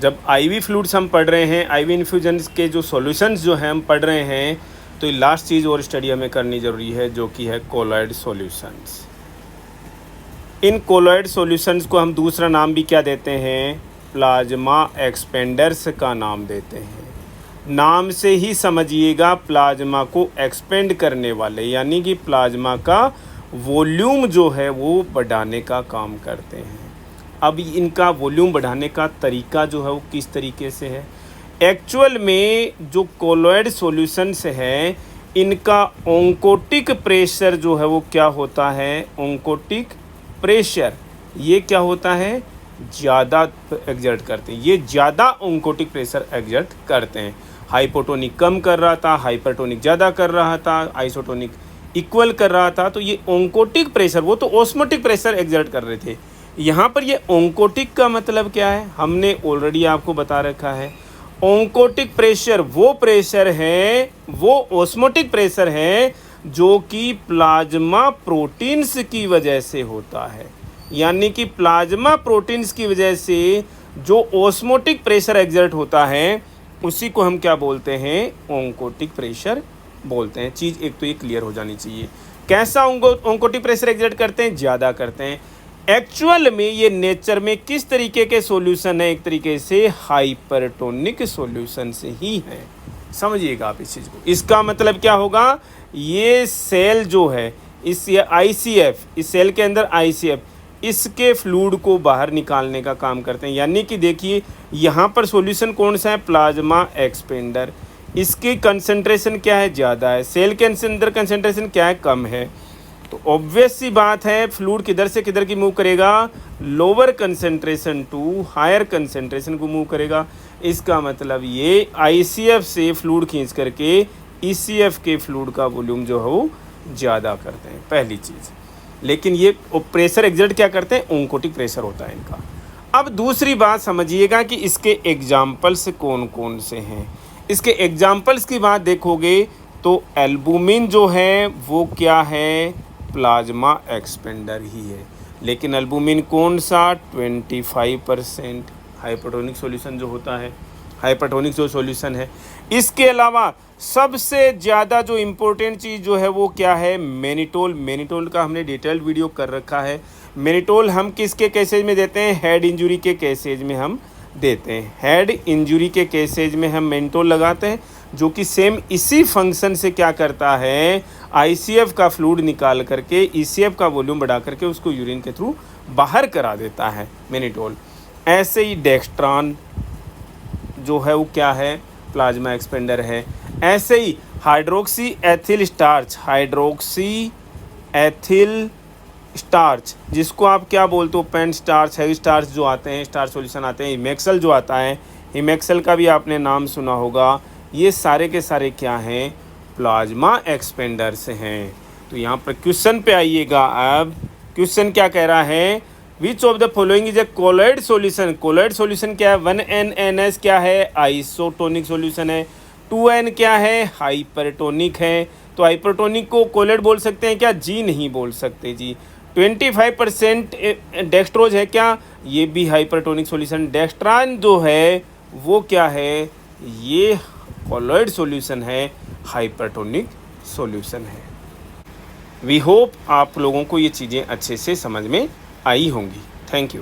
जब ivy fluids हम पढ़ रहे हैं, आईवी इन्फ्यूजन्स के जो सॉल्यूशंस जो हैं हम पढ़ रहे हैं, तो लास्ट चीज़ और स्टडी हमें करनी ज़रूरी है, जो कि है कोलॉइड सॉल्यूशंस। इन कोलॉइड सॉल्यूशंस को हम दूसरा नाम भी क्या देते हैं, प्लाज्मा एक्सपेंडर्स का नाम देते हैं। नाम से ही समझिएगा, प्लाज्मा को एक्सपेंड करने वाले, यानी कि प्लाज्मा का वॉल्यूम जो है वो बढ़ाने का काम करते हैं। अब इनका वॉल्यूम बढ़ाने का तरीका जो है वो किस तरीके से है, एक्चुअल में जो कोलॉइड सॉल्यूशंस है इनका ओंकोटिक प्रेशर जो है वो क्या होता है, ओंकोटिक प्रेशर ये क्या होता है, ज़्यादा एग्जर्ट करते हैं, ये ज़्यादा ओंकोटिक प्रेशर एग्जर्ट करते हैं। हाइपोटोनिक कम कर रहा था, हाइपरटोनिक ज़्यादा कर रहा था, आइसोटोनिक इक्वल कर रहा था, तो ये ओंकोटिक प्रेशर, वो तो ऑस्मोटिक प्रेशर एग्जर्ट कर रहे थे। यहाँ पर ये ओंकोटिक का मतलब क्या है, हमने ऑलरेडी आपको बता रखा है। ओंकोटिक प्रेशर वो प्रेशर है, वो ऑस्मोटिक प्रेशर है जो कि प्लाज्मा प्रोटीन्स की वजह से होता है, यानी कि प्लाज्मा प्रोटीन्स की वजह से जो ऑस्मोटिक प्रेशर एग्जर्ट होता है उसी को हम क्या बोलते हैं, ओंकोटिक प्रेशर बोलते हैं। चीज़ एक तो ये क्लियर हो जानी चाहिए। कैसा ओंकोटिक प्रेशर एग्जर्ट करते हैं, ज़्यादा करते हैं। एक्चुअल में ये नेचर में किस तरीके के सॉल्यूशन है, एक तरीके से हाइपरटोनिक सॉल्यूशन से ही है। समझिएगा आप इस चीज़ को। इसका मतलब क्या होगा, ये सेल जो है, इस ये आईसीएफ, इस सेल के अंदर आईसीएफ इसके फ्लूइड को बाहर निकालने का काम करते हैं। यानी कि देखिए यहाँ पर सॉल्यूशन कौन सा है, प्लाज्मा एक्सपेंडर। इसकी कंसंट्रेशन क्या है, ज़्यादा है, सेल के अंदर कंसंट्रेशन क्या है, कम है। तो ऑब्वियस सी बात है फ्लूइड किधर से किधर की मूव करेगा, lower concentration to higher concentration को मूव करेगा। इसका मतलब ये आईसीएफ से फ्लूइड खींच करके ईसीएफ के फ्लूइड का वॉल्यूम जो है वो ज़्यादा करते हैं, पहली चीज़। लेकिन ये प्रेशर एग्जर्ट क्या करते हैं, ओंकोटिक प्रेशर होता है इनका। अब दूसरी बात समझिएगा कि इसके एग्जाम्पल्स कौन कौन से हैं। इसके एग्जाम्पल्स की बात देखोगे तो एल्बुमिन जो है वो क्या है, प्लाज्मा एक्सपेंडर ही है। लेकिन एल्बुमिन कौन सा, 25% हाइपरटोनिक सॉल्यूशन जो होता है, हाइपरटोनिक जो सॉल्यूशन है। इसके अलावा सबसे ज़्यादा जो इम्पोर्टेंट चीज़ जो है वो क्या है, मैनिटोल। मैनिटोल का हमने डिटेल्ड वीडियो कर रखा है। मैनिटोल हम किसके केसेज में देते हैं, हेड इंजरी के केसेज में हम देते हैं। हेड इंजरी के केसेज में हम मैनिटोल लगाते हैं, जो कि सेम इसी फंक्शन से क्या करता है, आईसीएफ का फ्लूइड निकाल करके ईसीएफ का वॉल्यूम बढ़ा करके उसको यूरिन के थ्रू बाहर करा देता है मैनिटोल। ऐसे ही डेक्स्ट्रॉन जो है वो क्या है, प्लाज्मा एक्सपेंडर है। ऐसे ही hydroxy ethyl starch, hydroxy ethyl starch जिसको आप क्या बोलते हो, पेन स्टार्च, हेवी स्टार्च जो आते हैं, स्टार्च सॉल्यूशन आते हैं, हिमेक्सल जो आता है, हिमेक्सल का भी आपने नाम सुना होगा। ये सारे के सारे क्या हैं, प्लाज्मा एक्सपेंडर्स हैं। तो यहाँ पर क्वेश्चन पे आइएगा। अब क्वेश्चन क्या कह रहा है, which of the following is a colloid solution. Colloid solution क्या है, 1NNS क्या है, आइसोटोनिक सॉल्यूशन है। 2N क्या है, हाइपरटोनिक है। तो हाइपरटोनिक को कोलॉइड बोल सकते हैं क्या, जी नहीं बोल सकते जी। 25% डेक्स्ट्रोज है क्या, ये भी हाइपरटोनिक सॉल्यूशन। डेक्स्ट्रान जो है वो क्या है, ये कोलॉइड सॉल्यूशन है, हाइपरटोनिक सॉल्यूशन है। वी होप आप लोगों को ये चीज़ें अच्छे से समझ में आई होंगी। Thank you.